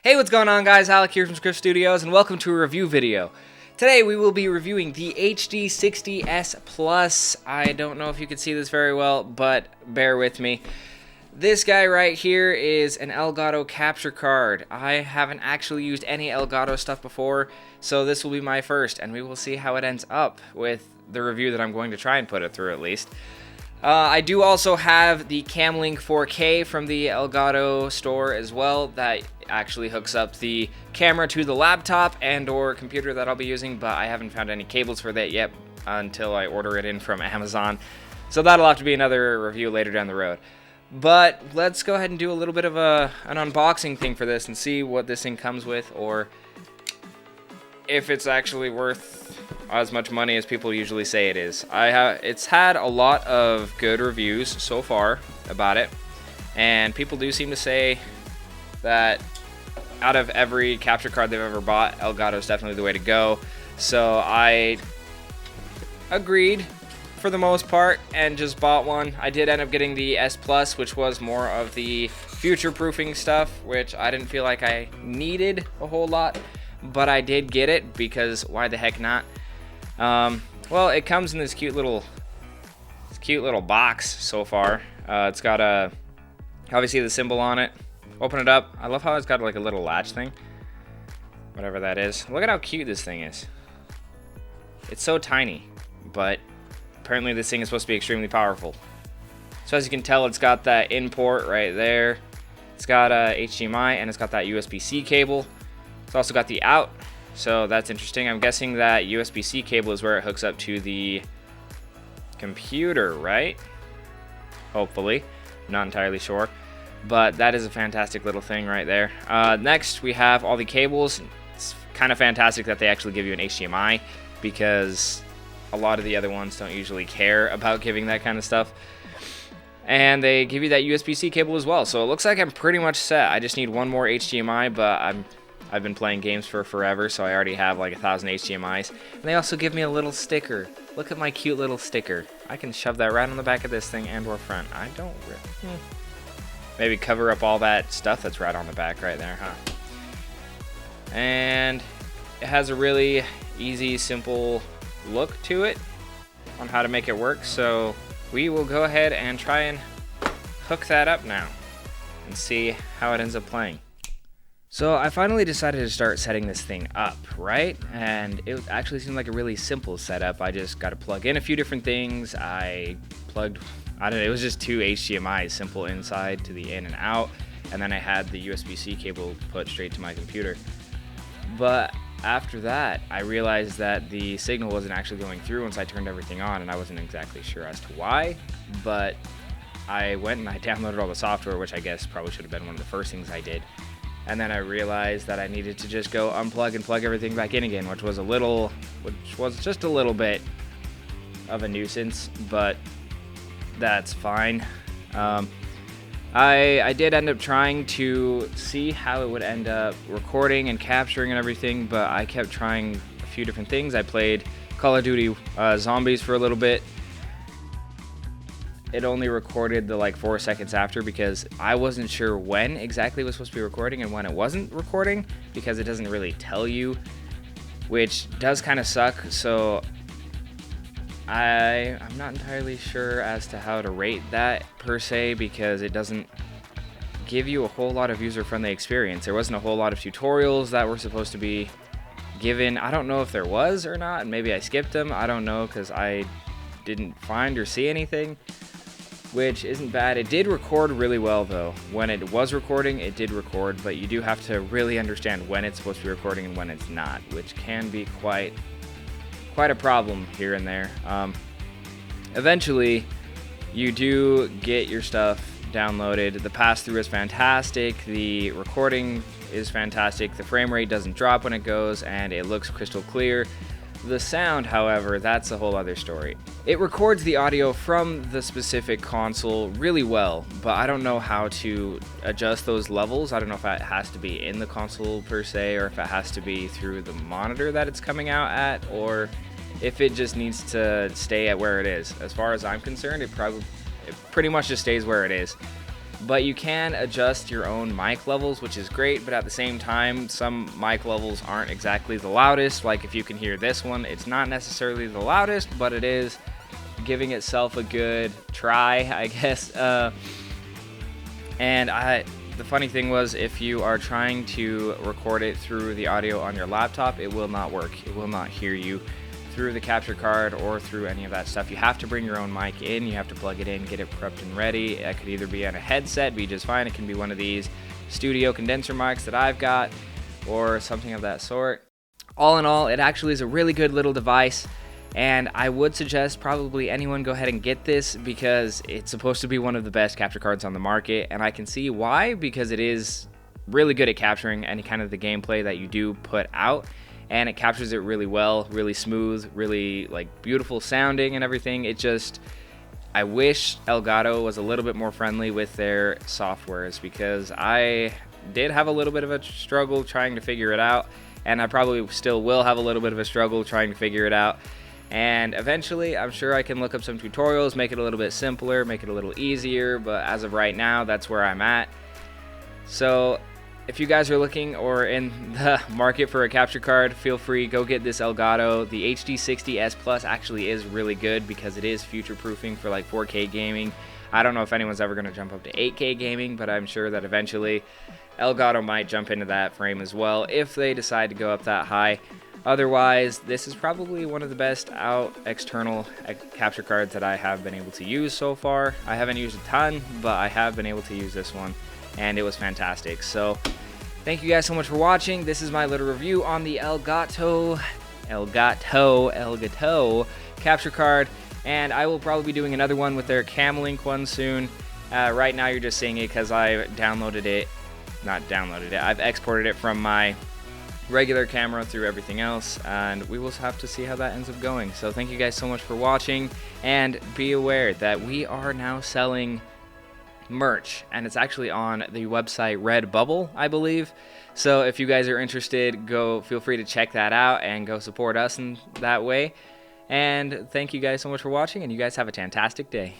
Hey, what's going on, guys? Alec here from Script Studios, and welcome to a review video. Today we will be reviewing the HD60S Plus. I don't know if you can see this very well, but bear with me. This guy right here is an Elgato Capture Card. I haven't actually used any Elgato stuff before, so this will be my first, and we will see how it ends up with the review that I'm going to try and put it through at least. I do also have the Camlink 4K from the Elgato store as well that actually hooks up the camera to the laptop and or computer that I'll be using, but I haven't found any cables for that yet until I order it in from Amazon. So that'll have to be another review later down the road. But let's go ahead and do a little bit of an unboxing thing for this and see what this thing comes with, or if it's actually worth as much money as people usually say it is. It's had a lot of good reviews so far about it, and people do seem to say that out of every capture card they've ever bought, Elgato is definitely the way to go. So I agreed for the most part and just bought one. I did end up getting the S Plus, which was more of the future-proofing stuff, which I didn't feel like I needed a whole lot, but I did get it because why the heck not? Well, it comes in this cute little box so far. It's got obviously the symbol on it. Open it up. I love how it's got like a little latch thing, whatever that is. Look at how cute this thing is. It's so tiny, but apparently this thing is supposed to be extremely powerful. So as you can tell, it's got that in port right there. It's got HDMI, and it's got that USB-C cable. It's also got the out, so that's interesting. I'm guessing that USB-C cable is where it hooks up to the computer, right? Hopefully. I'm not entirely sure. But that is a fantastic little thing right there. Next, we have all the cables. It's kind of fantastic that they actually give you an HDMI, because a lot of the other ones don't usually care about giving that kind of stuff. And they give you that USB-C cable as well. So it looks like I'm pretty much set. I just need one more HDMI, but I've been playing games for forever, so I already have like 1,000 HDMIs. And they also give me a little sticker. Look at my cute little sticker. I can shove that right on the back of this thing and or front. I don't really... Maybe cover up all that stuff that's right on the back right there, huh? And it has a really easy, simple look to it on how to make it work. So we will go ahead and try and hook that up now and see how it ends up playing. So I finally decided to start setting this thing up, right? And it actually seemed like a really simple setup. I just got to plug in a few different things. It was just two HDMIs, simple inside to the in and out, and then I had the USB-C cable put straight to my computer. But after that, I realized that the signal wasn't actually going through once I turned everything on, and I wasn't exactly sure as to why, but I went and I downloaded all the software, which I guess probably should have been one of the first things I did. And then I realized that I needed to just go unplug and plug everything back in again, which was just a little bit of a nuisance, but that's fine. I did end up trying to see how it would end up recording and capturing and everything, but I kept trying a few different things. I played Call of Duty Zombies for a little bit. It only recorded the 4 seconds after, because I wasn't sure when exactly it was supposed to be recording and when it wasn't recording, because it doesn't really tell you, which does kind of suck. So I'm not entirely sure as to how to rate that per se, because it doesn't give you a whole lot of user-friendly experience. There wasn't a whole lot of tutorials that were supposed to be given. I don't know if there was or not, and maybe I skipped them. I don't know, because I didn't find or see anything, which isn't bad. It did record really well, though. When it was recording, it did record, but you do have to really understand when it's supposed to be recording and when it's not, which can be quite a problem here and there. Eventually, you do get your stuff downloaded. The pass-through is fantastic. The recording is fantastic. The frame rate doesn't drop when it goes, and it looks crystal clear. The sound, however, that's a whole other story. It records the audio from the specific console really well, but I don't know how to adjust those levels. I don't know if it has to be in the console per se, or if it has to be through the monitor that it's coming out at, or if it just needs to stay at where it is. As far as I'm concerned, it pretty much just stays where it is. But you can adjust your own mic levels, which is great, but at the same time, some mic levels aren't exactly the loudest. Like if you can hear this one, it's not necessarily the loudest, but it is giving itself a good try, I guess. The funny thing was, if you are trying to record it through the audio on your laptop, it will not work. It will not hear you through the capture card or through any of that stuff. You have to bring your own mic in, you have to plug it in, get it prepped and ready. It could either be on a headset, be just fine. It can be one of these studio condenser mics that I've got, or something of that sort. All in all, it actually is a really good little device, and I would suggest probably anyone go ahead and get this because it's supposed to be one of the best capture cards on the market, and I can see why, because it is really good at capturing any kind of the gameplay that you do put out, and it captures it really well, really smooth, really like beautiful sounding and everything. I wish Elgato was a little bit more friendly with their softwares, because I did have a little bit of a struggle trying to figure it out, and I probably still will have a little bit of a struggle trying to figure it out. And eventually, I'm sure I can look up some tutorials, make it a little bit simpler, make it a little easier, but as of right now, that's where I'm at. So if you guys are looking or in the market for a capture card, feel free, go get this Elgato. The HD60S Plus actually is really good because it is future-proofing for like 4K gaming. I don't know if anyone's ever going to jump up to 8K gaming, but I'm sure that eventually Elgato might jump into that frame as well if they decide to go up that high. Otherwise, this is probably one of the best external capture cards that I have been able to use so far. I haven't used a ton, but I have been able to use this one, and it was fantastic. So thank you guys so much for watching. This is my little review on the Elgato capture card, and I will probably be doing another one with their Camlink one soon. Right now you're just seeing it because I've exported it from my regular camera through everything else, and we will have to see how that ends up going. So thank you guys so much for watching, and be aware that we are now selling merch, and it's actually on the website Redbubble, I believe. So if you guys are interested, feel free to check that out and go support us in that way. And thank you guys so much for watching, and you guys have a fantastic day.